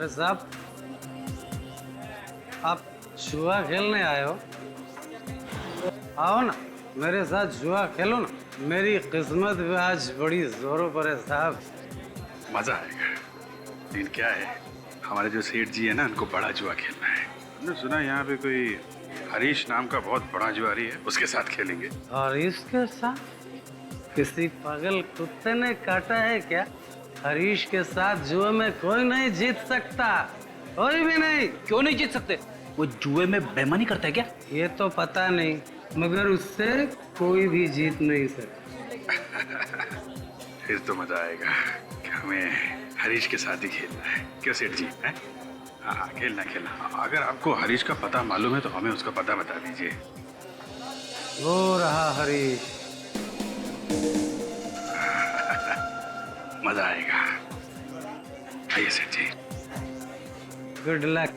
अरे साहब, आप जुआ खेलने आए हो? आओ ना, मेरे साथ जुआ खेलो ना। मेरी किस्मत भी आज बड़ी जोरों पर है साहब। मजा आएगा। लेकिन क्या है, हमारे जो सेठ जी है ना, उनको बड़ा जुआ खेलना है। हमने सुना यहाँ पे कोई हरीश नाम का बहुत बड़ा जुआरी है, उसके साथ खेलेंगे। हरीश के साथ? किसी पागल कुत्ते ने काटा है क्या? हरीश के साथ जुए में कोई नहीं जीत सकता, कोई भी नहीं। क्यों नहीं जीत सकते? वो जुए में बेईमानी करता है क्या? ये तो पता नहीं, मगर उससे कोई भी जीत नहीं सकता। फिर तो मजा आएगा। हमें हरीश के साथ ही खेलना है, क्यों सेठ जी? है हाँ, खेलना खेलना। अगर आपको हरीश का पता मालूम है तो हमें उसका पता बता दीजिए। वो रहा हरीश। मजा आएगा। आइए सेठ जी। Good luck.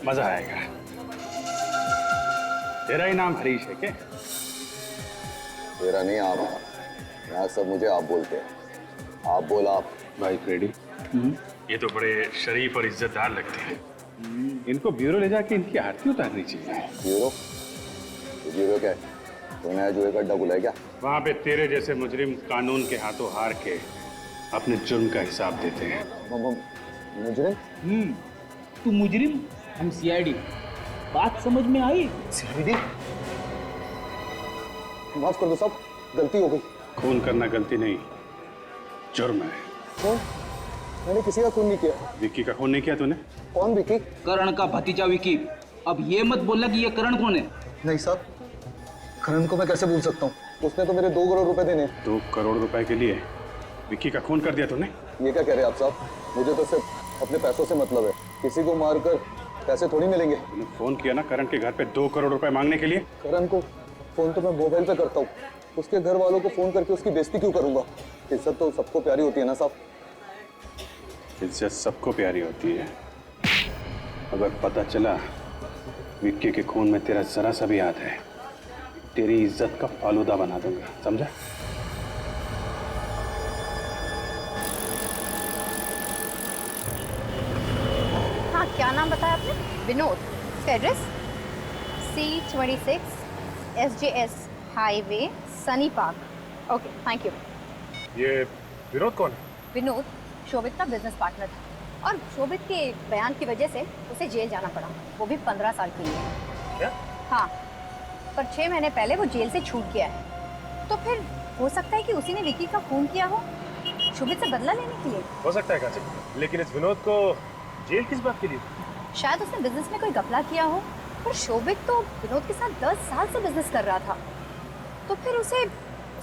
मजा आएगा। तेरा ही नाम हरीश है क्या? तेरा नहीं, आप। यहाँ सब मुझे आप बोलते हैं। आप बोल आप। भाई फ्रेडी, ये तो बड़े शरीफ और इज्जतदार लगते हैं। इनको ब्यूरो ले जाके इनकी आरती उतारनी चाहिए। ब्यूरो? ब्यूरो क्या है? कोई नया जुए का अड्डा खुला है क्या? वहाँ पे तेरे जैसे मुजरिम कानून के हाथों हार के अपने जुर्म का हिसाब देते हैं। मुजरिम? तू मुजरिम, हम सीआईडी। बात समझ में आई? सीआईडी? माफ कर दो साहब, गलती हो गई। खून करना गलती नहीं, जुर्म है। कौन? मैंने किसी का खून नहीं किया। विक्की का खून नहीं किया तूने? कौन विक्की? करण का भतीजा विक्की। अब ये मत बोलना कि ये करण कौन है। नहीं साहब, करण को मैं कैसे भूल सकता हूँ? उसने तो मेरे 2 करोड़ रुपए देने। 2 करोड़ रुपए के लिए विक्की का खून कर दिया तूने? ये क्या कह रहे हैं आप साहब? मुझे तो सिर्फ अपने पैसों से मतलब है। किसी को मारकर पैसे थोड़ी मिलेंगे। तूने फोन किया ना करण के घर पे 2 करोड़ रुपए मांगने के लिए? करण को फोन तो मैं मोबाइल पे करता हूँ, उसके घर वालों को फोन करके उसकी बेइज्जती क्यों करूंगा? इज्जत तो सबको प्यारी होती है ना साहब। इज्जत सबको प्यारी होती है। अगर पता चला विक्की के खून में तेरा जरा सा भी हाथ है, तेरी इज्जत का फालूदा बना दूंगा, समझा? हाँ, क्या नाम बताया आपने? विनोद। इसका address C26 SJS highway, Sunny park. Okay, thank you. ये विनोद कौन है? विनोद शोभित का बिजनेस पार्टनर था और शोभित के बयान की वजह से उसे जेल जाना पड़ा, वो भी 15 साल के लिए। क्या? हाँ, पर 6 महीने पहले वो जेल से छूट गया है। तो फिर हो सकता है कि उसी ने विक्की का खून किया हो, शोभित से बदला लेने के लिए। हो सकता है काजी, लेकिन इस विनोद को जेल किस बात के लिए? शायद उसने बिजनेस में कोई घपला किया हो, पर शोभित तो विनोद के साथ 10 साल से बिजनेस कर रहा था, तो फिर उसे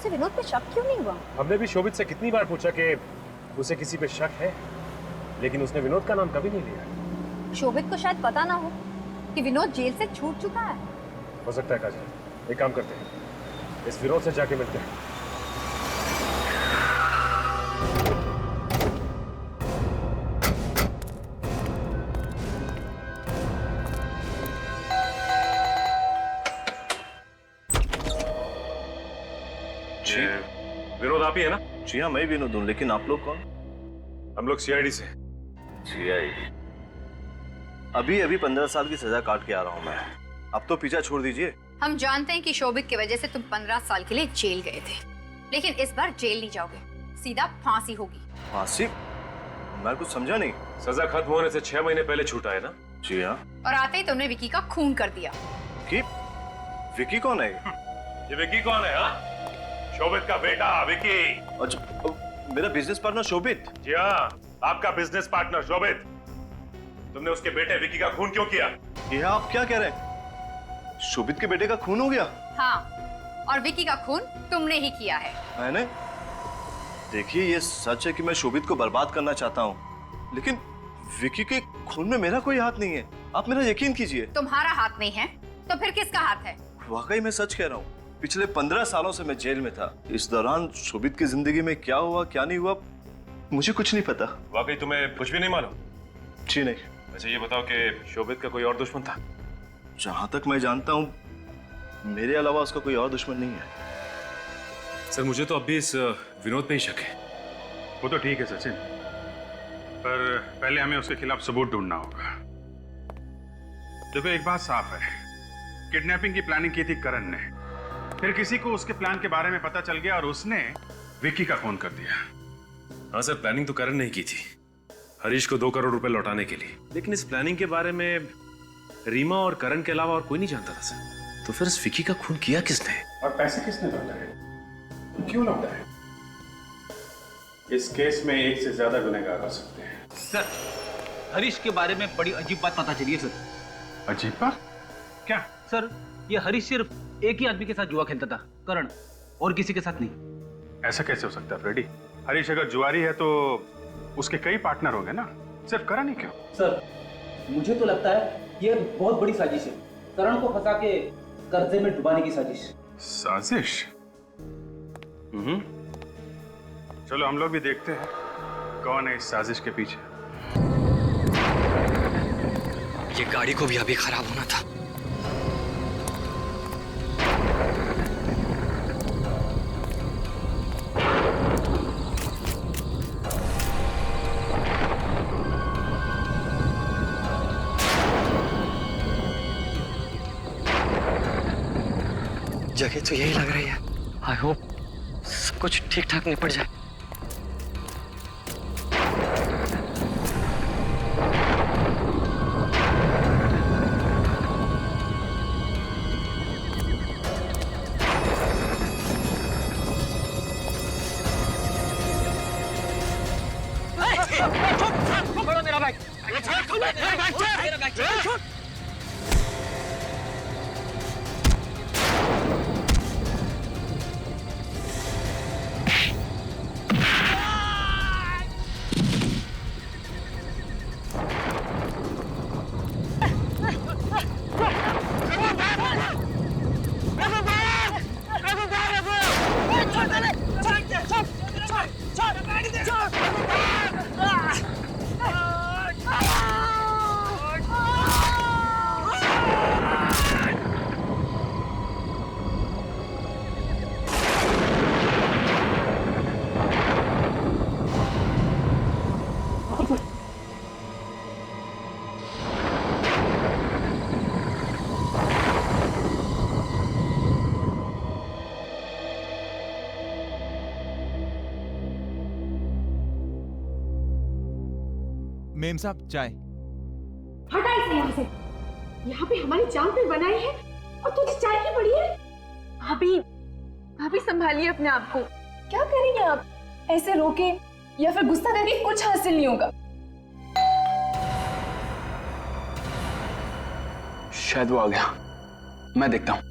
विनोद पे शक क्यों नहीं हुआ? हमने भी शोभित से कितनी बार पूछा कि उसे किसी पे शक है, लेकिन उसने विनोद का नाम कभी नहीं लिया। शोभित को शायद पता ना हो कि विनोद जेल से छूट चुका है। हो सकता है काजी, एक काम करते हैं, इस विनोद से जाके मिलते हैं। जी विनोद आप ही है ना? जी हाँ, मैं विनोद हूँ, लेकिन आप लोग कौन? हम लोग सीआईडी से। सीआईडी? अभी 15 साल की सजा काट के आ रहा हूँ मैं। अब तो पीछा छोड़ दीजिए। हम जानते हैं कि शोभित की वजह से तुम 15 साल के लिए जेल गए थे, लेकिन इस बार जेल नहीं जाओगे, सीधा फांसी होगी। फांसी? मैं कुछ समझा नहीं। सजा खत्म होने से 6 महीने पहले छूटा है ना? जी हाँ। और आते ही तुमने विक्की का खून कर दिया। कि विक्की कौन है? ये विक्की कौन है? हाँ, शोभित का बेटा विक्की। अच्छा, मेरा बिजनेस पार्टनर शोभित? जी हाँ, आपका बिजनेस पार्टनर शोभित। तुमने उसके बेटे विक्की का खून क्यों किया? ये आप क्या कह रहे हैं? शोभित के बेटे का खून हो गया? हाँ, और विक्की का खून तुमने ही किया है। मैंने? देखिए, ये सच है कि मैं शोभित को बर्बाद करना चाहता हूँ, लेकिन विक्की के खून में मेरा कोई हाथ नहीं है। आप मेरा यकीन कीजिए। तुम्हारा हाथ नहीं है तो फिर किसका हाथ है? वाकई मैं सच कह रहा हूँ। पिछले 15 सालों से मैं जेल में था। इस दौरान शोभित की जिंदगी में क्या हुआ क्या नहीं हुआ मुझे कुछ नहीं पता। वाकई तुम्हें कुछ भी नहीं मालूम? जी नहीं। अच्छा ये बताओ कि शोभित का कोई और दुश्मन था? जहां तक मैं जानता हूँ मेरे अलावा उसका कोई और दुश्मन नहीं है। सर मुझे तो अब भी इस विनोद पे ही शक है। वो तो ठीक है सचिन, पर पहले हमें उसके खिलाफ सबूत ढूंढना होगा। देखो एक बात साफ है, किडनैपिंग की प्लानिंग की थी करण ने, फिर किसी को उसके प्लान के बारे में पता चल गया और उसने विक्की का खून कर दिया। हाँ सर, प्लानिंग तो करण ने ही की थी हरीश को 2 करोड़ रुपए लौटाने के लिए, लेकिन इस प्लानिंग के बारे में रीमा और करण के अलावा और कोई नहीं जानता था सर। तो फिर इस विक्की का खून किया किसने? और पैसे किसने लौटाए, क्यों लौटाए? इस केस में एक से ज्यादा गुनहगार हो सकते हैं। सर हरीश के बारे में बड़ी अजीब बात पता चली है सर। अजीब बात क्या? सर ये हरीश सिर्फ एक ही आदमी के साथ जुआ खेलता था, करण, और किसी के साथ नहीं। ऐसा कैसे हो सकता है फ्रेडी? हरीश अगर जुआरी है तो उसके कई पार्टनर होंगे ना, सिर्फ करण ही क्यों? सर मुझे तो लगता है ये बहुत बड़ी साजिश है, करण को फंसा के कर्जे में डुबाने की साजिश। साजिश? चलो हम लोग भी देखते हैं कौन है इस साजिश के पीछे। ये गाड़ी को भी अभी खराब होना था। जगह तो यही लग रही है। आई होप सब कुछ ठीक ठाक निपट जाए। छोड़ो मेरा बाइक। मेरा बाइक छोड़। मेम साहब चाय। हटा इसे यहाँ से। यहाँ पे हमारी जान पे बनाई है और तुझे चाय की पड़ी है। भाभी भाभी संभालिए अपने आप को। क्या करेंगे आप? ऐसे रोके या फिर गुस्सा करके कुछ हासिल नहीं होगा। शायद वो आ गया, मैं देखता हूं।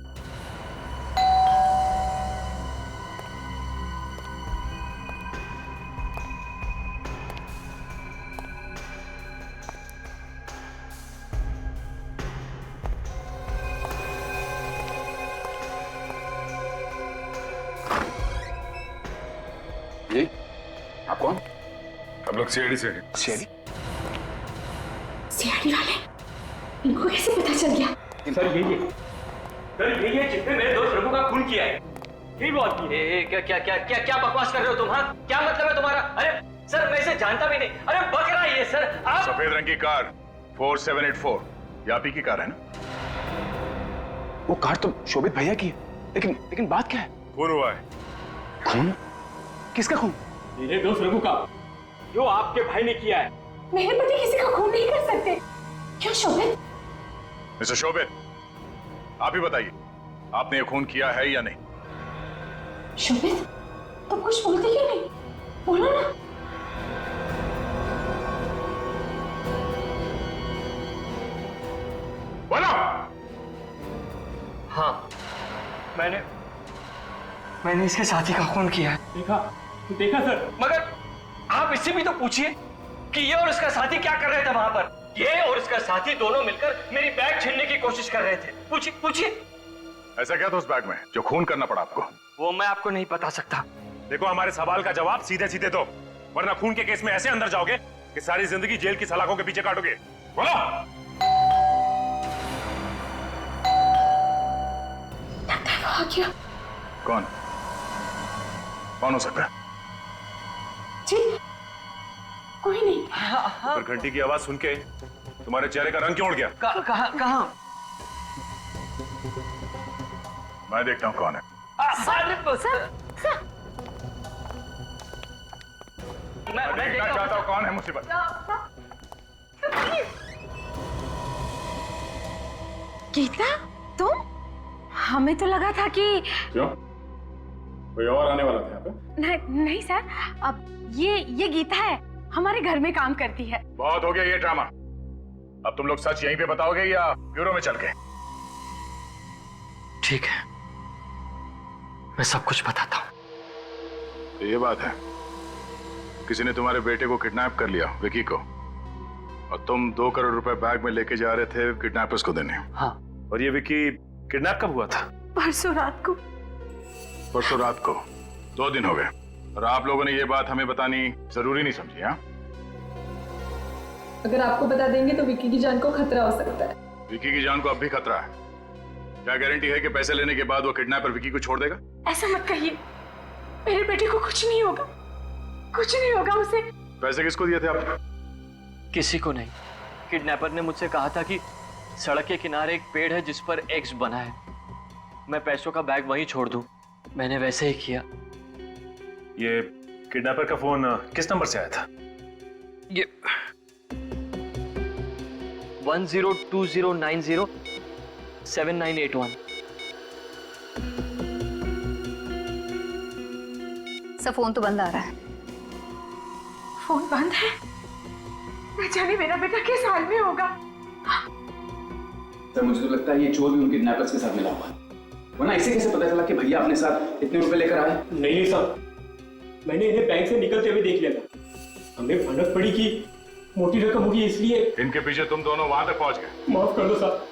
जी आप कौन? हम लोग सीआईडी से हैं। सीआईडी? सीआईडी वाले इनको कैसे पता चल गया? सर यही है जिसने मेरे दोस्त रघु का खून किया है। यही वो आदमी है। क्या बकवास कर रहे हो तुम? हाँ क्या मतलब है तुम्हारा? अरे सर मैं इसे जानता भी नहीं। अरे बक रहा है ये सर। आप सफेद रंग की कार 4784 ये आप ही की कार है ना? वो कार तो शोभित भैया की है, लेकिन बात क्या है? खून हुआ है। खून? किसका खून? मेरे दोस्त रघु का, जो आपके भाई ने किया है। मेहरबानी किसी का खून नहीं कर सकते। क्यों शोभित? मिस्टर शोभित आप ही बताइए, आपने ये खून किया है या नहीं? शोभित तुम कुछ बोलते क्यों नहीं? बोलो ना। बोलो। हाँ मैंने इसके साथी का खून किया है। देखा सर। मगर आप इससे भी तो पूछिए कि ये और इसका साथी क्या कर रहे थे वहां पर। ये और इसका साथी दोनों मिलकर मेरी बैग छीनने की कोशिश कर रहे थे। पूछिए। ऐसा क्या था उस बैग में जो खून करना पड़ा आपको? वो मैं आपको नहीं बता सकता। देखो हमारे सवाल का जवाब सीधे सीधे दो, वरना खून के केस में ऐसे अंदर जाओगे कि सारी जिंदगी जेल की सलाखों के पीछे काटोगे। बोलो। लगता है वो आ गया। कौन? कौन हो सकता है? जी कोई नहीं। पर घंटी की आवाज सुन के तुम्हारे चेहरे का रंग क्यों उड़ गया? कहाँ? मैं देखता हूँ कौन है। मैं देखना चाहता हूँ कौन है मुसीबत। गीता तुम? हमें तो लगा था कि क्यों? कोई और आने वाला था यहाँ पे? नहीं सर, अब ये गीता है, हमारे घर में काम करती है। बहुत हो गया ये ड्रामा। अब तुम लोग सच यहीं पे बताओगे या ब्यूरो में चल के? ठीक है, मैं सब कुछ बताता हूँ। तो ये बात है, किसी ने तुम्हारे बेटे को किडनैप कर लिया, विकी को, और तुम 2 करोड़ रुपए बैग में लेके जा रहे थे किडनैपर्स को देने। हाँ। और ये विकी किडनैप कब हुआ था? परसों रात को। परसों रात को? 2 दिन हो गए, और आप लोगों ने ये बात हमें बतानी जरूरी नहीं समझी? हाँ, अगर आपको बता देंगे तो विक्की की जान को खतरा हो सकता है। विकी की जान को अब भी खतरा है? क्या गारंटी है कि पैसे लेने के बाद वो किडनैपर विकी को छोड़ देगा? ऐसा मत कहिए, मेरे बेटे को कुछ नहीं होगा, कुछ नहीं होगा उसे। पैसे किसको दिए थे आप? किसी को नहीं। किडनैपर ने मुझसे कहा था कि सड़क के किनारे एक पेड़ है जिस पर एक्स बना है, मैं पैसों का बैग वहीं छोड़ दूं। मैंने वैसे ही किया। ये किडनैपर का फोन किस नंबर से आया था? ये 1020907981। सर फोन तो बंद आ रहा है। फोन बंद है? न जाने मेरा बेटा किस हाल में होगा। सर मुझे तो लगता है ये चोर भी उन किडनैपर्स के साथ मिला हुआ है, वरना इसे कैसे पता चला कि भैया अपने साथ इतने रुपए लेकर आए? नहीं साहब, मैंने इन्हें बैंक से निकलते हुए देख लिया था। हमें भनक पड़ी कि मोटी रकम होगी, इसलिए इनके पीछे तुम दोनों वहां तक पहुंच गए। माफ कर दो साहब,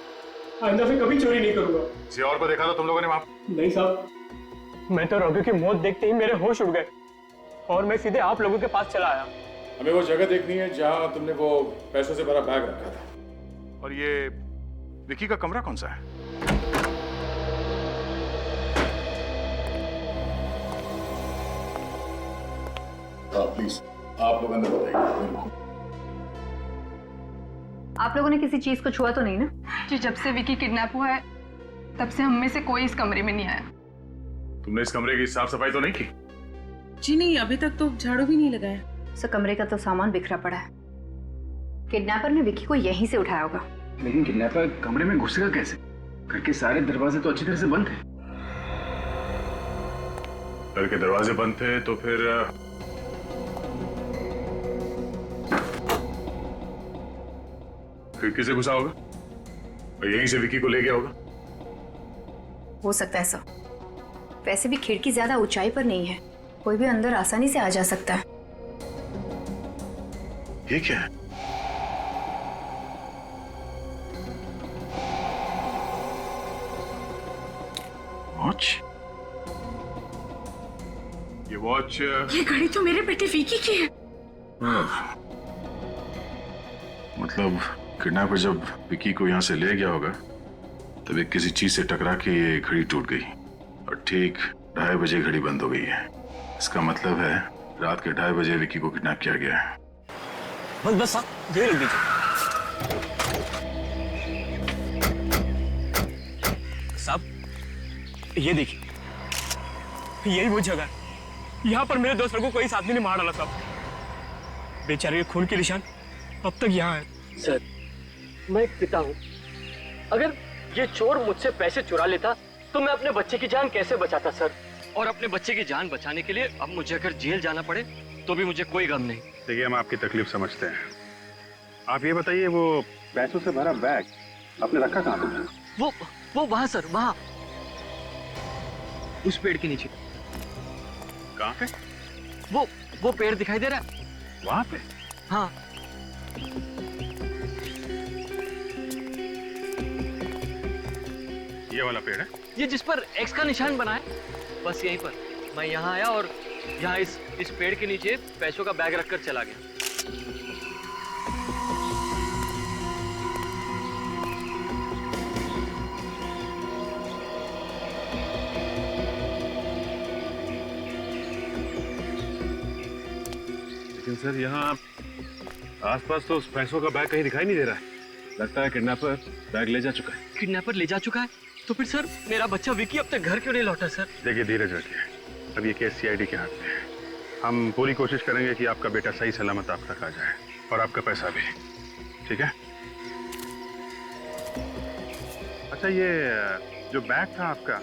आइंदा से कभी चोरी नहीं करूंगा। किसी और को देखा था तुम लोगों ने वहां? नहीं साहब, मैं तो रघु की मौत देखते ही मेरे होश उड़ गए और मैं सीधे आप लोगों के पास चला आया। हमें वो जगह देखनी है जहां तुमने वो पैसों से भरा बैग रखा था। और ये विकी का कमरा कौन सा है? प्लीज आप लोग अंदर बताइए। आप लोगों ने किसी चीज को छुआ तो नहीं ना? जी जब से विकी किडनैप हुआ है तब से हम में से कोई इस कमरे में नहीं आया। तुमने इस कमरे की साफ सफाई तो नहीं की? जी नहीं, अभी तक तो झाड़ू भी नहीं लगाया। सर कमरे का तो सामान बिखरा पड़ा है। किडनैपर ने विकी को यहीं से उठाया होगा। लेकिन किडनैपर कमरे में घुसेगा कैसे? घर के सारे दरवाजे तो अच्छी तरह से बंद थे। घर के दरवाजे बंद थे तो फिर खिड़की से घुसा होगा और यहीं से विकी को ले गया होगा। हो सकता है सर, वैसे भी खिड़की ज्यादा ऊंचाई पर नहीं है, कोई भी अंदर आसानी से आ जा सकता है। ये क्या है? वॉच? ये वॉच? ये घड़ी तो मेरे बेटे विकी की है। मतलब किडनैपर जब विकी को यहाँ से ले गया होगा तब एक किसी चीज से टकरा के ये घड़ी टूट गई और ठीक 2:30 बजे घड़ी बंद हो गई है। इसका मतलब है रात के 2:30 बजे विकी को किडनैप किया गया है। बस साहब, देर लग दीजिए साहब। ये देखिए, यही वो जगह है, यहाँ पर मेरे दोस्त को कोई आदमी ने मार डाला साहब। बेचारे के खून के निशान अब तक यहाँ है। सर, मैं एक पिता हूँ। अगर ये चोर मुझसे पैसे चुरा लेता तो मैं अपने बच्चे की जान कैसे बचाता सर? और अपने बच्चे की जान बचाने के लिए अब मुझे अगर जेल जाना पड़े तो भी मुझे कोई गम नहीं। देखिए, हम आपकी तकलीफ समझते हैं। आप ये बताइए, वो पैसों से भरा बैग आपने रखा कहाँ पे? वो वहां सर, वहां उस पेड़ के नीचे। कहाँ पे? वो पेड़ दिखाई दे रहा है वहां पे? हाँ। ये वाला पेड़ है? ये जिस पर एक्स का निशान बना है, बस यहीं पर मैं यहाँ आया और यहाँ इस पेड़ के नीचे पैसों का बैग रखकर चला गया। सर यहाँ आसपास तो उस पैसों का बैग कहीं दिखाई नहीं दे रहा है। लगता है किडनैपर बैग ले जा चुका है। किडनैपर ले जा चुका है? तो फिर सर मेरा बच्चा विकी अब तक घर क्यों नहीं लौटा सर? देखिए धीरज रखिए, अब ये केस सीआईडी के हाथ में है। हम पूरी कोशिश करेंगे कि आपका बेटा सही सलामत आप तक आ जाए और आपका पैसा भी, ठीक है? अच्छा, ये जो बैग था आपका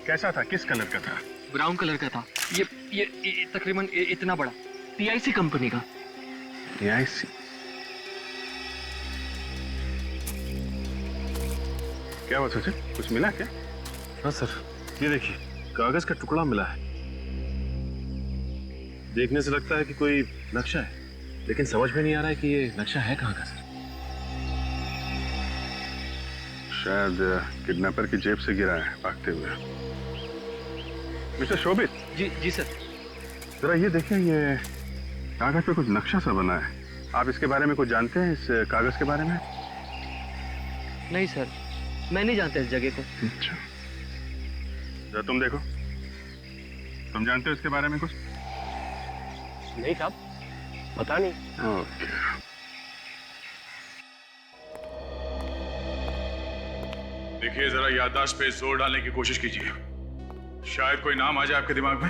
कैसा था, किस कलर का था? ब्राउन कलर का था। ये तकरीबन इतना बड़ा, PIC कंपनी का। PIC? क्या हुआ सचिन, कुछ मिला क्या? हाँ सर, ये देखिए कागज का टुकड़ा मिला है। देखने से लगता है कि कोई नक्शा है, लेकिन समझ में नहीं आ रहा है कि ये नक्शा है कहाँ का सर। शायद किडनैपर की जेब से गिरा है भागते हुए। मिस्टर शोभित। जी सर। जरा ये देखिए, ये कागज पे कुछ नक्शा सा बना है। आप इसके बारे में कुछ जानते हैं, इस कागज के बारे में? नहीं सर, मैं नहीं जानता इस जगह को। अच्छा, जरा तुम देखो, तुम जानते हो इसके बारे में कुछ? नहीं साहब, पता नहीं। ओके। देखिए जरा याददाश्त पे जोर डालने की कोशिश कीजिए, शायद कोई नाम आ जाए आपके दिमाग में।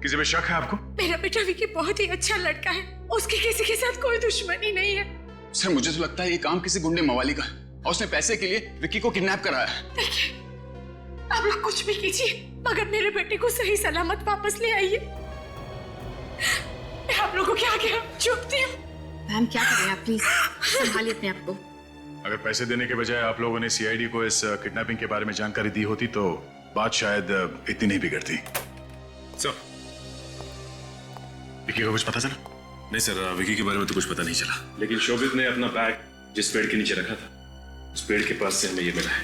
किसी पे शक है आपको? मेरा बेटा विकी बहुत ही अच्छा लड़का है, उसकी किसी के साथ कोई दुश्मनी नहीं है। सर मुझे तो लगता है ये काम किसी गुंडे मवाली का है और उसने पैसे के लिए विक्की को किडनैप कराया है। देखिए, आप लोग कुछ भी कीजिए मगर मेरे बेटे को सही सलामत वापस ले आइए। मैं आप लोगों के आगे झुकती हूँ। मैम क्या करें आप, प्लीज संभालिए अपने आप को। अगर पैसे देने के बजाय आप लोगों ने सीआईडी को इस किडनैपिंग के बारे में जानकारी दी होती तो बात शायद इतनी नहीं बिगड़ती। सर, विक्की को कुछ पता चला? नहीं सर, विकी के बारे में तो कुछ पता नहीं चला, लेकिन शोभित ने अपना बैग जिस पेड़ के नीचे रखा था, उस पेड़ के पास से हमें ये मिला है।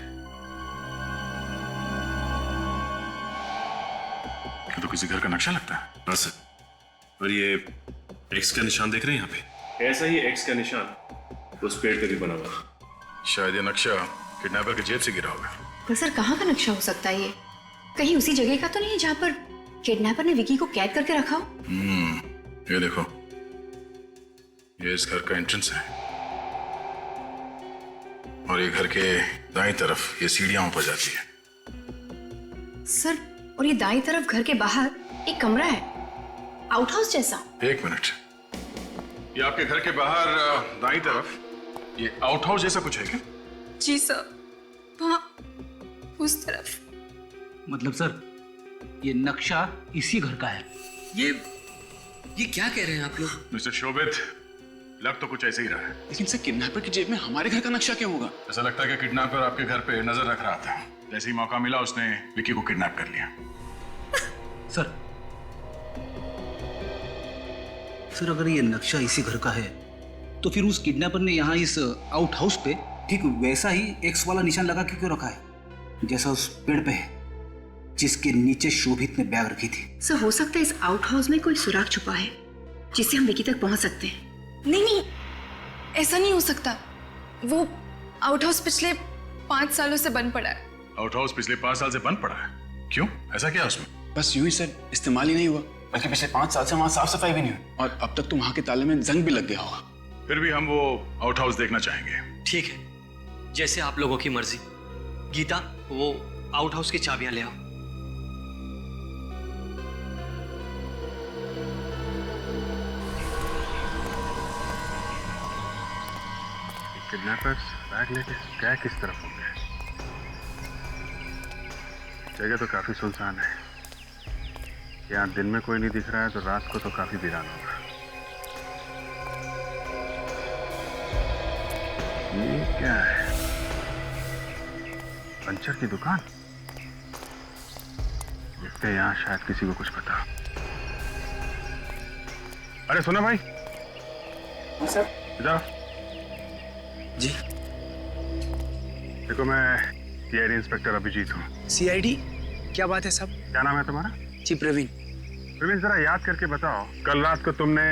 ये तो किसी घर का नक्शा लगता है। हाँ सर, और ये एक्स का निशान देख रहे हैं यहाँ पे, ऐसा ही एक्स का निशान उस पेड़ पे भी बना हुआ। शायद ये नक्शा किडनैपर की जेब से गिरा होगा। पर सर कहाँ का नक्शा हो सकता है ये? कहीं उसी जगह का तो नहीं है जहाँ पर किडनैपर ने विकी को कैद करके रखा हो? ये देखो, ये इस घर का एंट्रेंस है और ये घर के दाईं तरफ ये सीढ़ियां ऊपर जाती है। सर, और ये दाईं तरफ घर के बाहर एक कमरा है, आउट हाउस जैसा। एक मिनट, ये आपके घर के बाहर दाईं तरफ ये आउट हाउस जैसा कुछ है क्या? जी सर, वहाँ उस तरफ। मतलब सर ये नक्शा इसी घर का है। ये क्या कह रहे हैं आप लोग? मिस्टर शोभित, लग तो कुछ ऐसे ही रहा है। लेकिन सर किडनैपर की जेब में हमारे घर का नक्शा क्यों होगा? ऐसा लगता है कि किडनैपर आपके घर पे नजर रख रहा था। जैसे ही मौका मिला उसने विकी को किडनैप कर लिया। सर अगर ये नक्शा इसी घर का है तो फिर उस किडनैपर ने यहाँ इस आउट हाउस पे ठीक वैसा ही एक्स वाला निशान लगा के क्यों रखा है जैसा उस पेड़ पे है जिसके नीचे शोभित ने बैग रखी थी? सर हो सकता है इस आउट हाउस में कोई सुराग छुपा है जिससे हम विकी तक पहुंच सकते हैं। नहीं, ऐसा नहीं हो सकता। वो आउट हाउस पिछले 5 सालों से बंद पड़ा है। आउट हाउस पिछले 5 साल से बंद पड़ा है? क्यों, ऐसा क्या है उसमें? बस यूं ही सर, इस्तेमाल ही नहीं हुआ, बल्कि पिछले 5 साल से वहाँ साफ सफाई भी नहीं हुई और अब तक तो वहाँ के ताले में जंग भी लग गया होगा। फिर भी हम वो आउट हाउस देखना चाहेंगे। ठीक है, जैसे आप लोगों की मर्जी। गीता, वो आउट हाउस की चाबियां ले आओ। किडनैपर्स बैग लेके क्या किस तरफ होंगे? जगह तो काफी सुनसान है। यहाँ दिन में कोई नहीं दिख रहा है तो रात को तो काफी वीरान होगा। ये क्या है? पंचर की दुकान। देखते हैं, यहाँ शायद किसी को कुछ पता। अरे सुनो भाई। सर। इधर जी। देखो मैं सीआईडी इंस्पेक्टर अभिजीत हूँ। सीआईडी? क्या बात है साहब? क्या नाम है तुम्हारा? जी प्रवीण। प्रवीण जरा याद करके बताओ, कल रात को तुमने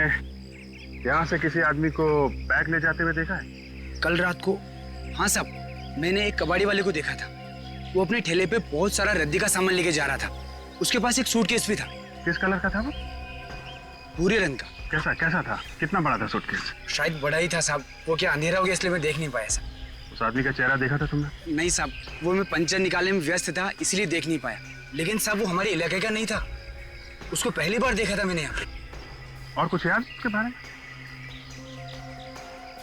यहाँ से किसी आदमी को बैग ले जाते हुए देखा है? कल रात को? हाँ साहब, मैंने एक कबाड़ी वाले को देखा था। वो अपने ठेले पे बहुत सारा रद्दी का सामान लेके जा रहा था। उसके पास एक सूटकेस भी था। किस कलर का था वो? भूरे रंग का। कैसा कैसा था? कितना बड़ा था सूटकेस? शायद बड़ा ही था साहब, वो क्या अंधेरा हो गया इसलिए मैं देख नहीं पाया साहब। उस आदमी का चेहरा देखा था तुमने? नहीं साहब, वो मैं पंचर निकालने में व्यस्त था इसलिए देख नहीं पाया। लेकिन साहब वो हमारे इलाके का नहीं था, उसको पहली बार देखा था मैंने यहाँ पे। और कुछ याद उसके बारे में?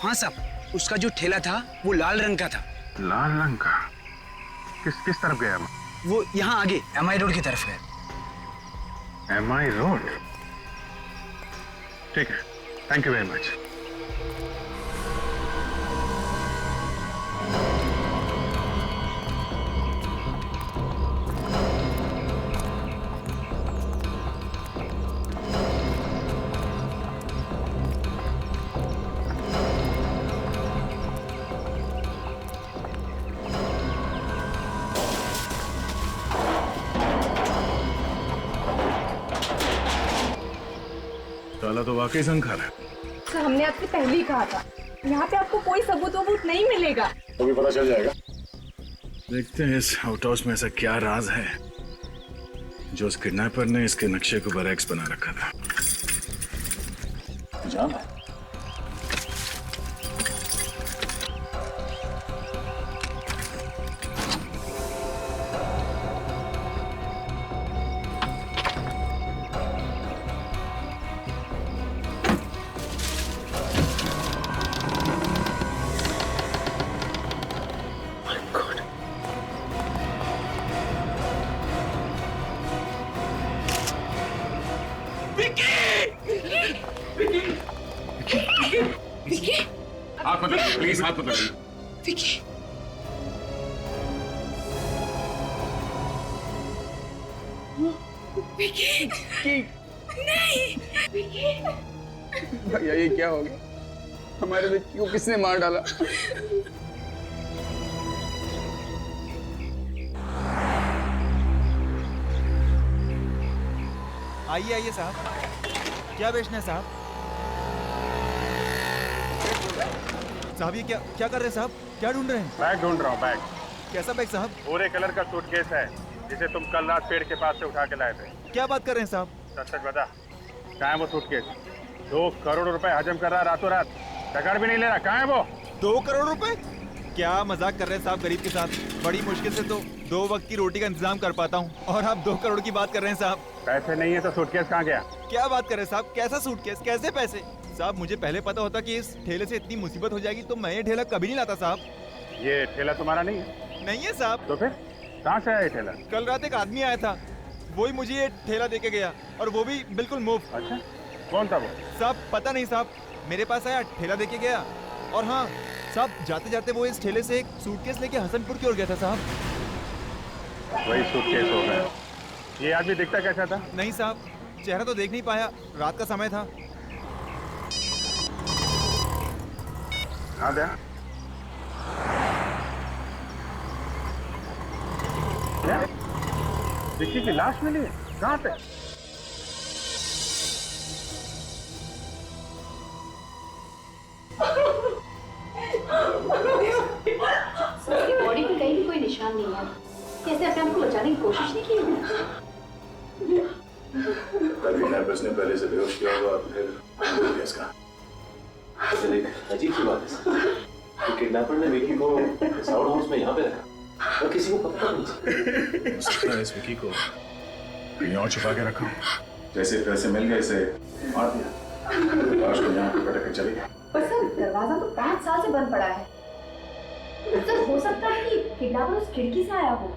हाँ साहब, उसका जो ठेला था वो लाल रंग का था। लाल रंग का? किस तरफ गया वो यहाँ आगे MI रोड की तरफ गया। MI road? ठीक है, थैंक यू वेरी मच। साला तो वाकई संखार है। सर हमने आपसे पहले ही कहा था, यहाँ पे आपको कोई सबूत नहीं मिलेगा। तो भी पता चल जाएगा। देखते हैं इस आउट हाउस में ऐसा क्या राज है जो उस किडनैपर ने इसके नक्शे को बरैक्स बना रखा था। जान हाथ मत लगाइए प्लीज, हाथ मत लगाइए। विकी, विकी, नहीं, विकी। भैया ये क्या हो गया? हमारे विक्की को किसने मार डाला? आइए आइए साहब, क्या बेचना है साहब? साहब ये क्या क्या कर रहे हैं साहब? क्या ढूंढ रहे हैं? बैग ढूंढ रहा हूँ। बैग? कैसा बैग साहब? भूरे कलर का सूटकेस है जिसे तुम कल रात पेड़ के पास से उठा के लाए थे। क्या बात कर रहे हैं साहब? सच सच बता, कहाँ है वो सूटकेस? 2 करोड़ रुपए हजम कर रहा रातों रात, टकर भी नहीं ले रहा। कहाँ है वो? 2 करोड़ रुपए? क्या मजाक कर रहे हैं साहब गरीब के साथ? बड़ी मुश्किल से तो 2 वक्त की रोटी का इंतजाम कर पाता हूँ और आप 2 करोड़ की बात कर रहे हैं साहब। पैसे नहीं है तो सूटकेस कहाँ गया? क्या बात कर रहे हैं साहब? कैसा सूटकेस, कैसे पैसे? साहब मुझे पहले पता होता कि इस ठेले से इतनी मुसीबत हो जाएगी तो मैं ये ठेला कभी नहीं लाता साहब। ये ठेला तुम्हारा नहीं है? नहीं है साहब। तो फिर कहाँ से आया ये ठेला? कल रात एक आदमी आया था, वही मुझे ये ठेला देके गया और वो भी बिल्कुल मुफ्त। अच्छा, कौन था वो? साहब पता नहीं साहब, मेरे पास आया, ठेला देके गया और हाँ साहब जाते जाते वो इस ठेले से एक सूटकेस लेके हसनपुर की ओर गया था साहब। वही सूटकेस हो गया। ये आदमी दिखता कैसा था? नहीं साहब, चेहरा तो देख नहीं पाया, रात का समय था। हाँ दे। क्या? विक्की की लाश मिली है? कहाँ पे? उसकी बॉडी पे कहीं भी कोई निशान नहीं है। कैसे अपने आप को बचाने की कोशिश नहीं की? किडनैपर्स ने पहले से बेहोश किया होगा और फिर इसका। एक अजीब सी बात है, किडनैपर ने विकी को इस आउट हाउस में यहाँ पे रखा और किसी को पता नहीं। हो सकता है इस विकी को कहीं और छुपा के रखा। जैसे पैसे मिल गए इसे मार दिया, लाश को यहाँ पे पटक के चली गई। पर सर दरवाजा तो 5 साल से बंद पड़ा है। सर हो सकता है कि किडनैपर उस खिड़की से आया हो।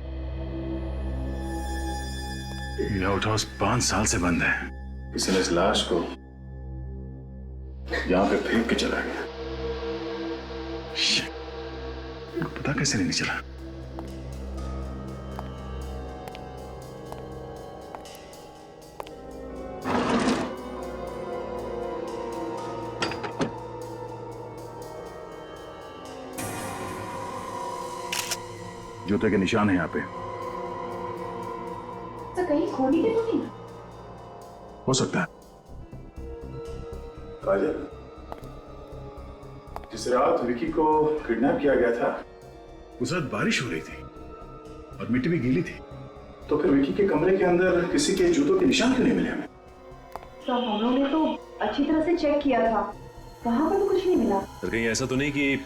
ये आउट हाउस 5 साल से बंद है। किसी ने इस लाश को यहाँ पे फेंक के चला गया। पता कैसे नहीं चला? जूते के निशान है यहाँ पे। सर कहीं खोली के तो नहीं? हो सकता है। काजल, जिस रात विकी को किडनैप किया गया था उस रात बारिश हो रही थी और मिट्टी भी गीली थी, तो फिर विकी के कमरे के अंदर किसी के जूतों के निशान क्यों नहीं मिले हमें? सर हम लोगों ने तो अच्छी तरह से चेक किया था, वहाँ पर तो कुछ नहीं मिला। सर कहीं ऐसा तो नहीं कि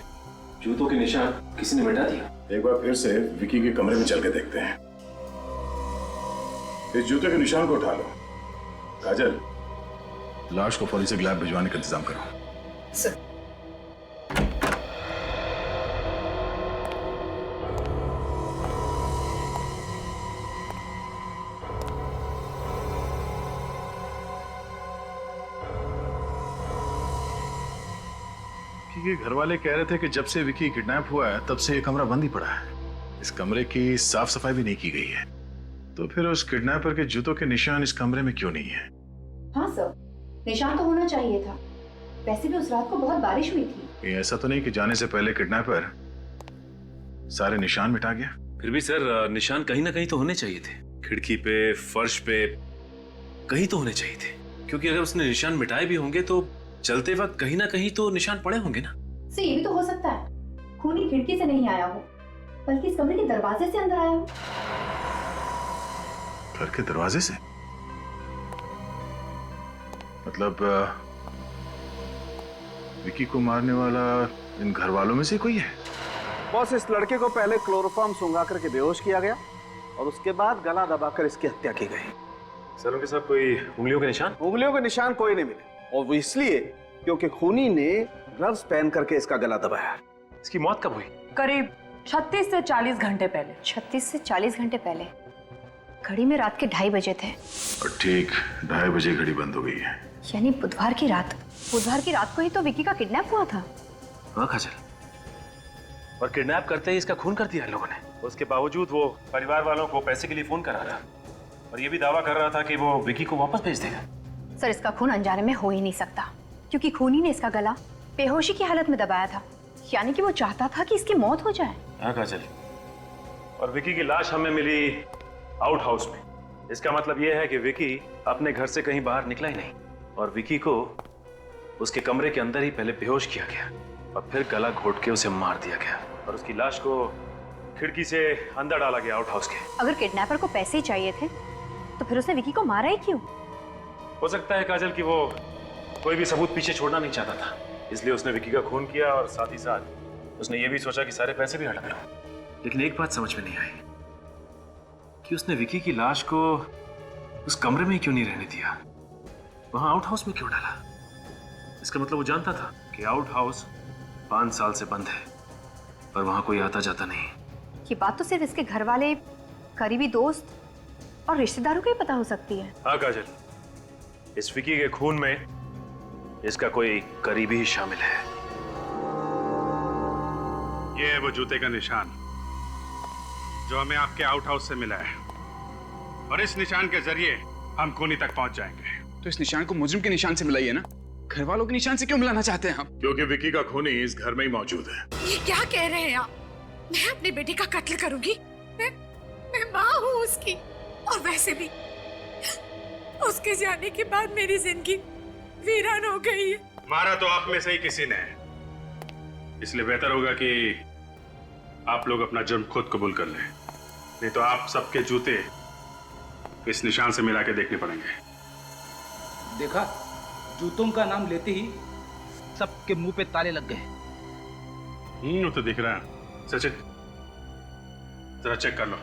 जूतों के निशान किसी ने मिटा दिया? एक बार फिर से विकी के कमरे में चल के देखते हैं। इस जूते के निशान को उठा लो। काजल, लाश को फॉरेंसिक लैब भिजवाने का इंतजाम करो। सर विकी के घर वाले कह रहे थे कि जब से विकी किडनैप हुआ है तब से ये कमरा बंद ही पड़ा है। इस कमरे की साफ सफाई भी नहीं की गई है। तो फिर उस किडनैपर के जूतों के निशान इस कमरे में क्यों नहीं है? हाँ सर, निशान तो होना चाहिए था। वैसे भी उस रात को बहुत बारिश हुई थी। ये ऐसा तो नहीं कि जाने से पहले किडनैपर सारे निशान मिटा गया? फिर भी सर निशान कहीं ना कहीं तो होने चाहिए थे। खिड़की पे, फर्श पे, कहीं तो होने चाहिए थे। क्योंकि अगर उसने निशान मिटाए भी होंगे तो चलते वक्त कहीं ना कहीं तो निशान पड़े होंगे ना। सर ये भी तो हो सकता है खूनी खिड़की से नहीं आया हो, बल्कि इस कमरे के दरवाजे से अंदर आया हो। घर के दरवाजे से? मतलब विकी को मारने वाला इन घर वालों में से कोई है? बॉस, इस लड़के को पहले क्लोरोफॉर्म सुंघा करके बेहोश किया गया और उसके बाद गला दबाकर इसकी हत्या की गई। सर उनके साथ कोई उंगलियों के निशान? उंगलियों के निशान कोई नहीं मिले, और वो इसलिए क्योंकि खूनी ने ग्लव्स पहन करके इसका गला दबाया। इसकी मौत कब हुई? करीब 36 से 40 घंटे पहले। 36 से 40 घंटे पहले? घड़ी में रात के 2:30 बजे थे। और ठीक 2:30 बजे घड़ी बंद हो गई है। यानी बुधवार की रात। बुधवार की रात को ही तो विकी का किडनैप हुआ था। हाँ काजल, और किडनैप करते ही इसका खून कर दिया इन लोगों ने। उसके बावजूद वो परिवार वालों को पैसे के लिए फोन कर रहा था और ये भी दावा कर रहा था कि वो विकी को वापस भेज देगा। सर इसका खून अनजाने में हो ही नहीं सकता, क्योंकि खूनी ने इसका गला बेहोशी की हालत में दबाया था। यानी कि वो चाहता था कि इसकी मौत हो जाए। हाँ काजल, और विकी की लाश हमें मिली आउट हाउस में। इसका मतलब ये है कि विकी अपने घर से कहीं बाहर निकला ही नहीं और विकी को उसके कमरे के अंदर ही पहले बेहोश किया गया और फिर गला घोट के उसे मार दिया गया और उसकी लाश को खिड़की से अंदर डाला गया आउट हाउस के। अगर किडनैपर को पैसे ही चाहिए थे तो फिर उसने विकी को मारा ही क्यों? हो सकता है काजल कि वो कोई भी सबूत पीछे छोड़ना नहीं चाहता था, इसलिए उसने विकी का खून किया और साथ ही साथ उसने ये भी सोचा कि सारे पैसे भी हड़प लूं। लेकिन एक बात समझ में नहीं आई कि उसने विकी की लाश को उस कमरे में क्यों नहीं रहने दिया, वहां आउट हाउस में क्यों डाला? इसका मतलब वो जानता था कि आउट हाउस 5 साल से बंद है और वहां कोई आता जाता नहीं। ये बात तो सिर्फ इसके घर वाले, करीबी दोस्त और रिश्तेदारों को ही पता हो सकती है। हाँ काजल, इस विकी के खून में इसका कोई करीबी ही शामिल है। ये है वो जूते का निशान जो हमें आपके आउट हाउस से मिला है और इस निशान के जरिए हम खूनी तक पहुंच जाएंगे। तो इस निशान को मुजरिम के निशान से मिलाइए ना, घर वालों के निशान से क्यों मिलाना चाहते हैं आप? क्योंकि विकी का खूनी इस घर में ही मौजूद है। ये क्या कह रहे हैं आप? मैं अपने बेटे का कत्ल करूंगी? मैं माँ हूँ उसकी, और वैसे भी उसके जाने के बाद मेरी जिंदगी वीरान हो गई है। मारा तो आप में से ही किसी ने, इसलिए बेहतर होगा कि आप लोग अपना जुर्म खुद कबूल कर लें, नहीं तो आप सबके जूते इस निशान से मिला के देखने पड़ेंगे। देखा, जूतों का नाम लेते ही सबके मुंह पे ताले लग गए। वो तो दिख रहा है। सचिन जरा चेक कर लो।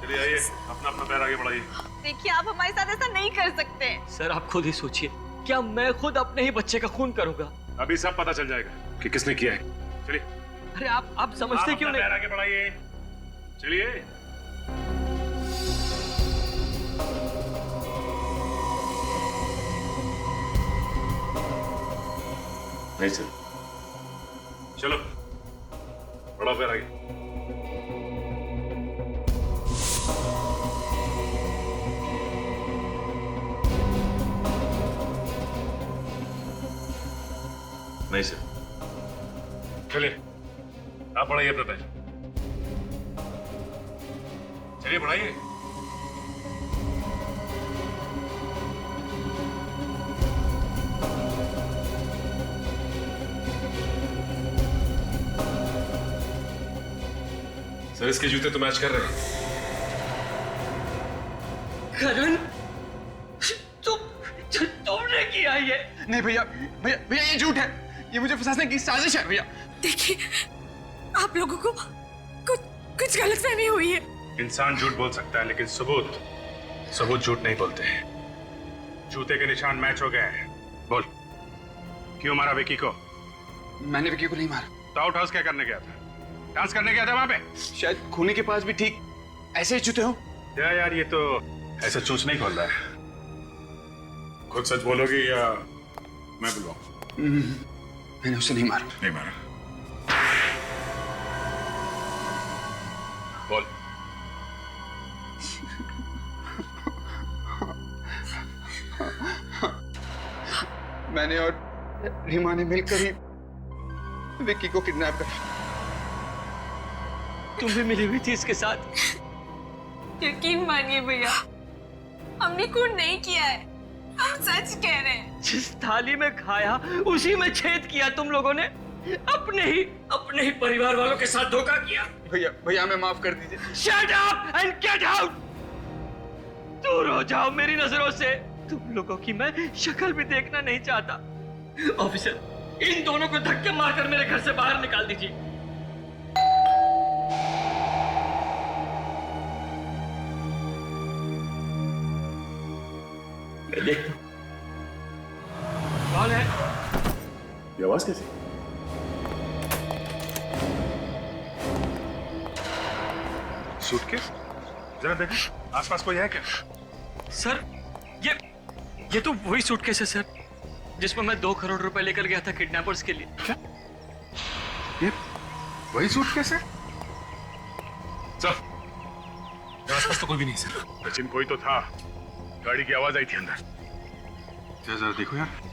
चलिए आइए, अपना अपना पैर आगे बढ़ाइए। देखिए आप हमारे साथ ऐसा नहीं कर सकते। सर आप खुद ही सोचिए, क्या मैं खुद अपने ही बच्चे का खून करूंगा? अभी सब पता चल जाएगा कि किसने किया है। चलिए। अरे आप समझते क्यों नहीं? पैर आगे बढ़ाइए। चलिए। नहीं सर। चलो बढ़ाओ पैर आगे। नहीं सर। चलिए आप बढ़ाइए अपना पैर। चलिए बढ़ाइए। सर इसके जूते तो मैच कर रहे हैं। करण, तुमने किया ये? नहीं भैया, भैया भैया ये झूठ है, ये मुझे फंसाने की साजिश है भैया। देखिए, आप लोगों को कुछ गलतफहमी हुई है। इंसान झूठ बोल सकता है, लेकिन सबूत झूठ नहीं बोलते। जूते के निशान मैच हो गए हैं। बोल, क्यों मारा विकी को? मैंने विकी को नहीं मारा। तो आउट हाउस क्या करने गया था? डांस करने गया था वहां पे? शायद खूनी के पास भी ठीक ऐसे ही जूते हो। यार ये तो ऐसे चूच नहीं खोल रहा है। खुद सच बोलोगी या मैं बुलवाऊं? मैंने उसे नहीं मारा। नहीं मारा? बोल। मैंने और रीमा ने मिलकर ही विक्की को किडनैप करा। तुम भी मिली हुई थी इसके साथ? यकीन मानिए भैया, हमने खून नहीं किया है, हम सच कह रहे हैं। जिस थाली में खाया उसी में छेद किया तुम लोगों ने। अपने ही परिवार वालों के साथ धोखा किया। भैया हमें माफ कर दीजिए। Shut up and get out! दूर हो जाओ मेरी नजरों से। तुम लोगों की मैं शक्ल भी देखना नहीं चाहता। ऑफिसर, इन दोनों को धक्के मारकर मेरे घर से बाहर निकाल दीजिए। मैं देखता हूं कौन है। ये आवाज कैसी? सूटकेस? जरा देखो आसपास कोई है क्या? सर, ये तो वही सूटकेस है सर, जिसमें मैं 2 करोड़ रुपए लेकर गया था किडनैपर्स के लिए। क्या? ये वही सूटकेस है? सर, आसपास तो कोई भी नहीं सर। सचिन, कोई तो था। गाड़ी की आवाज आई थी अंदर। जरा देखो यार।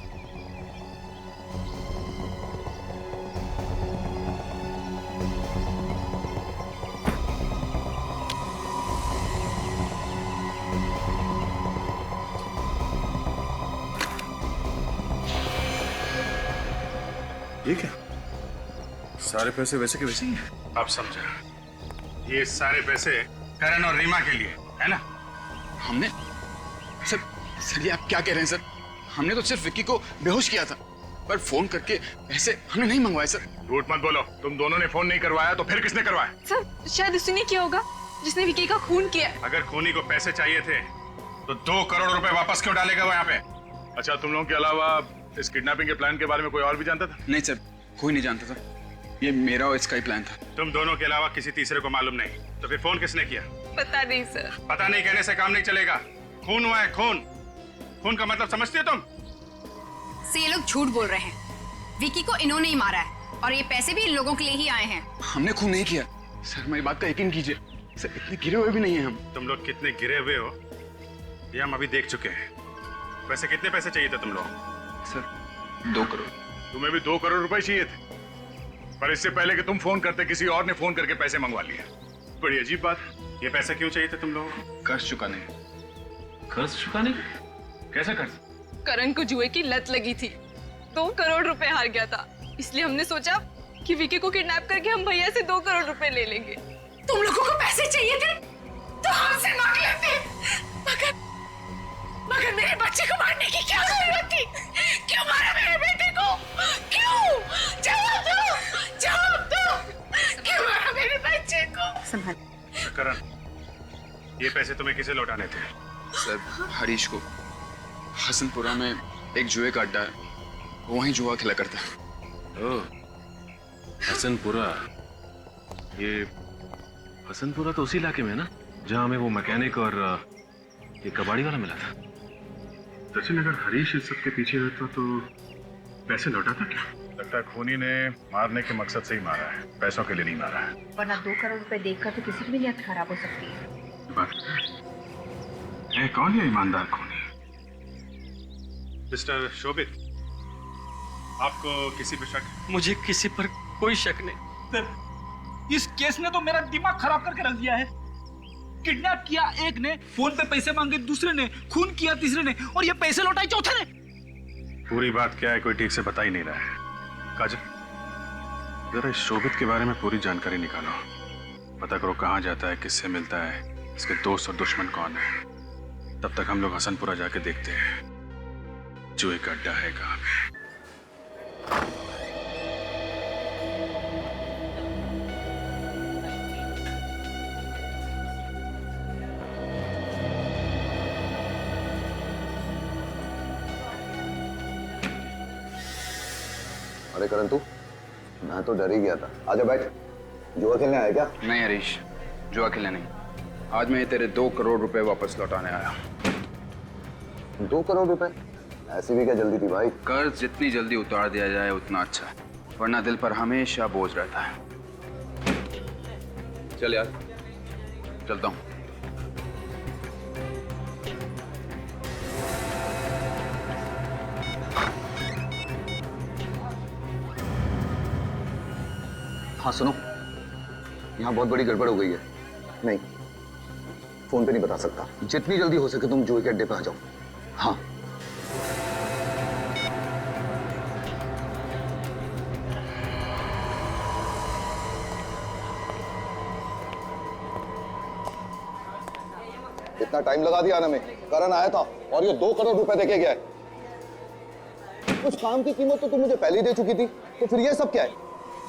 ये क्या? सारे पैसे वैसे के वैसे ही हैं। आप समझा, ये सारे पैसे करण और रीमा के लिए है ना? हमने सर ये आप क्या कह रहे हैं सर? हमने तो सिर्फ विक्की को बेहोश किया था, पर फोन करके पैसे हमने नहीं मंगवाए सर। झूठ मत बोलो, तुम दोनों ने फोन नहीं करवाया तो फिर किसने करवाया? सर शायद उसी ने किया होगा जिसने विक्की का खून किया। अगर खूनी को पैसे चाहिए थे तो 2 करोड़ रुपए वापस क्यों डालेगा वो यहाँ पे? अच्छा, तुम लोगों के अलावा इस किडनैपिंग के प्लान के बारे में कोई और भी जानता था? नहीं सर, कोई नहीं जानता था। ये मेरा और इसका ही प्लान था। तुम दोनों के अलावा किसी तीसरे को मालूम नहीं? तो फिर फोन किसने किया? पता नहीं सर। पता नहीं कहने से काम नहीं चलेगा। खून हुआ है, खून। खून का मतलब समझती हो तुम? ये लोग झूठ बोल रहे हैं। विकी को इन्होंने ही मारा है और ये पैसे भी इन लोगों के लिए ही आए हैं। हमने खून नहीं किया सर, मेरी बात का यकीन कीजिए सर, इतने गिरे हुए भी नहीं हैं हम। तुम लोग कितने गिरे हुए हो ये हम अभी देख चुके हैं। वैसे कितने पैसे चाहिए थे तुम लोग? सर 2 करोड़। तुम्हें भी 2 करोड़ रुपए चाहिए थे, पर इससे पहले कि तुम फोन करते किसी और ने फोन करके पैसे मंगवा लिए। बड़ी अजीब बात। ये पैसे क्यों चाहिए थे तुम लोगों को? कर्ज चुकाने। कर्ज चुकाने? कैसा कर्ज? करण को जुए की लत लगी थी, 2 करोड़ रुपए हार गया था, इसलिए हमने सोचा कि विकी को किडनैप करके हम भैया से 2 करोड़ रुपए ले लेंगे। तुम लोगों को पैसे चाहिए थे तो हमसे मांग लेते, मगर मेरे बच्चे को मारने की क्या जरूरत थी? क्यों मारा मेरे बेटे को? क्यों? जवाब दो, क्यों मारा मेरे बच्चे को? संभाल। करण, ये पैसे तुम्हें किसे लौटाने थे? सर हरीश को। हसनपुरा में एक जुए का अड्डा है, वहीं जुआ खेला करता है। ओह, हसनपुरा। ये हसनपुरा तो उसी इलाके में है ना जहां हमें वो मैकेनिक और ये कबाड़ी वाला मिला था। सचिन, अगर हरीश इस सब के पीछे रहता तो पैसे लौटाता क्या? लगता है खूनी ने मारने के मकसद से ही मारा है, पैसों के लिए नहीं मारा है। वरना 2 करोड़ रुपए देखकर तो किसी की भी नीयत खराब हो सकती है। बात है, कौन है ईमानदार खूनी? मिस्टर शोभित, आपको किसी पर शक? मुझे किसी पर कोई शक नहीं। इस केस ने तो मेरा दिमाग खराब करके रख दिया है। किडनैप किया एक ने, फोन पे पैसे मांगे दूसरे ने, खून किया तीसरे ने, और ये पैसे लौटाए चौथे ने। पूरी बात क्या है कोई ठीक से बता ही नहीं रहा है। काजल, जरा इस शोभित के बारे में पूरी जानकारी निकालो। पता करो कहाँ जाता है, किससे मिलता है, इसके दोस्त और दुश्मन कौन है। तब तक हम लोग हसनपुरा जाके देखते हैं जुए का अड्डा है कहाँ पे। अरे करण तू, मैं तो डर ही गया था। आजा बैठ। जुआ खेलने आया क्या? नहीं हरीश, जुआ खेलने नहीं। आज मैं तेरे 2 करोड़ रुपए वापस लौटाने आया। 2 करोड़ रुपए? ऐसी भी क्या जल्दी थी भाई? कर्ज जितनी जल्दी उतार दिया जाए उतना अच्छा है, वरना दिल पर हमेशा बोझ रहता है। चल यार, चलता हूँ। हाँ सुनो, यहाँ बहुत बड़ी गड़बड़ हो गई है। नहीं, फोन पे नहीं बता सकता। जितनी जल्दी हो सके तुम जुए के अड्डे पे आ जाओ। हाँ। इतना टाइम लगा दिया आने में। करण आया था और ये 2 करोड़ रुपए देके गया है। उस काम की कीमत तो तुम मुझे पहले ही दे चुकी थी, तो फिर ये सब क्या है?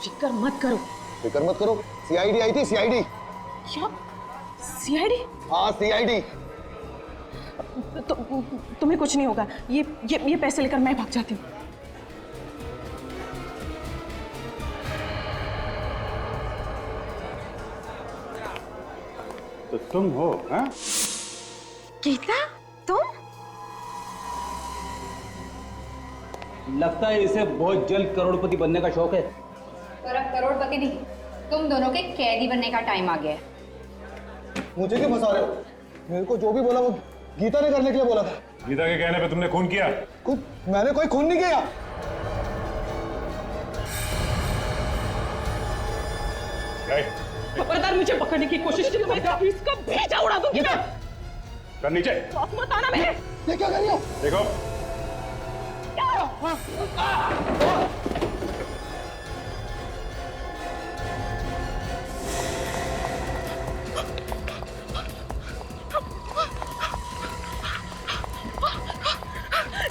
फिक्र मत करो। फिक्र मत करो? सीआईडी आई थी, सीआईडी। क्या? सीआईडी? हाँ सीआईडी। तो तुम्हें कुछ नहीं होगा। ये पैसे लेकर मैं भाग जाती हूँ। तो तुम हो? हाँ? गीता, तुम? लगता है इसे बहुत जल्द करोड़पति बनने का शौक है। पर अब करोड़पति नहीं, तुम दोनों के कैदी बनने का टाइम आ गया है। मुझे क्यों फंसा रहे हो? मेरे को जो भी बोला वो गीता ने करने के लिए बोला था। गीता के कहने पे तुमने खून किया? मैंने कोई खून नहीं किया। खबरदार मुझे पकड़ने की कोशिश की तो मैं इसका भेजा उड़ा दूंगी। कर नीचे। मत आना मेरे। ये क्या कर रही हो? देखो।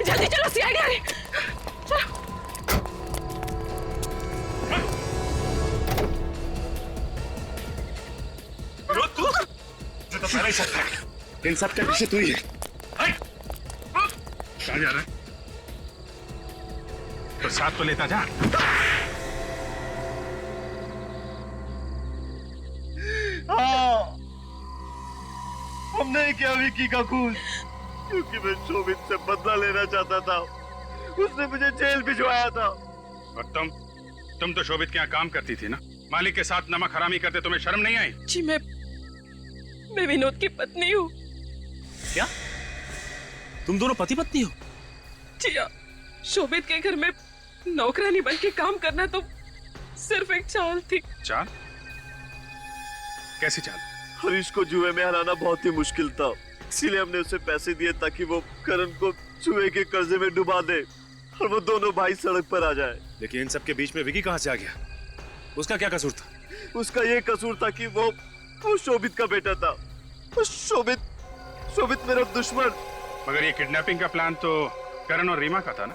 जल्दी चलो, सीआईडी आ रही। चलो। तो पहले ही सकता है। इन सब के पीछे तू ही है। कहाँ जा रहा है? तो साथ तो लेता जा। हाँ, हमने किया विक्की का खून, क्योंकि मैं शोभित से बदला लेना चाहता था। उसने मुझे जेल भिजवाया था। और तुम तो शोभित के यहाँ काम करती थी ना? मालिक के साथ नमक हरामी करते तुम्हें शर्म नहीं आई? जी मैं विनोद की पत्नी हूँ। क्या? तुम दोनों पति पत्नी हो? जी हाँ, शोभित के घर में नौकरानी बन के काम करना तो सिर्फ एक चाल थी। चाल? कैसी चाल? हरीश को जुए में हराना बहुत ही मुश्किल था, इसीलिए हमने उसे पैसे दिए ताकि वो करण को जुए के कर्जे में डुबा दे और वो दोनों भाई सड़क पर आ जाए। लेकिन इन सब के बीच में विकी कहाँ से आ गया? उसका क्या कसूर था? उसका ये कसूर था कि वो शोभित का बेटा था। शोभित मेरा दुश्मन। मगर ये किडनैपिंग का प्लान तो करण और रीमा का था ना?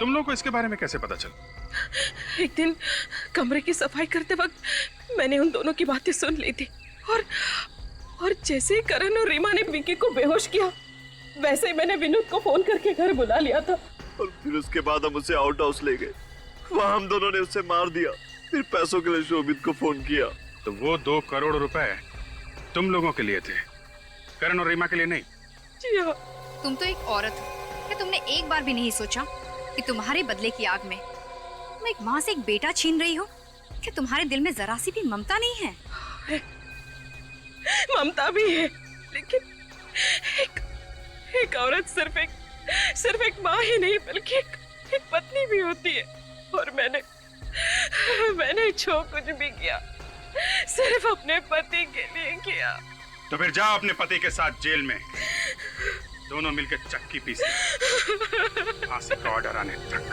तुम लोगों को इसके बारे में कैसे पता चला? एक दिन कमरे की सफाई करते वक्त मैंने उन दोनों की बातें सुन ली थी और जैसे ही करण और रीमा ने विकी को बेहोश किया, वैसे ही मैंने विनोद को फोन करके घर बुला लिया था। और फिर उसके बाद हम उसे आउट हाउस ले गए। वहां हम दोनों ने उसे मार दिया। फिर पैसों के लिए शोभित को फोन किया। तो वो 2 करोड़ रुपए तुम लोगों के लिए थे, करण और रीमा के लिए नहीं? जी हाँ। तुम तो एक औरत हो, क्या तुमने एक बार भी नहीं सोचा कि तुम्हारे बदले की आग में तुम एक माँ से एक बेटा छीन रही हो? क्या तुम्हारे दिल में जरा सी भी ममता नहीं है? ममता भी है, लेकिन एक औरत सिर्फ एक माँ ही नहीं बल्कि एक पत्नी भी होती है। और मैंने जो कुछ भी किया सिर्फ अपने पति के लिए किया। तो फिर जाओ अपने पति के साथ जेल में, दोनों मिलकर चक्की पीसे, फांसी का ऑर्डर आने तक।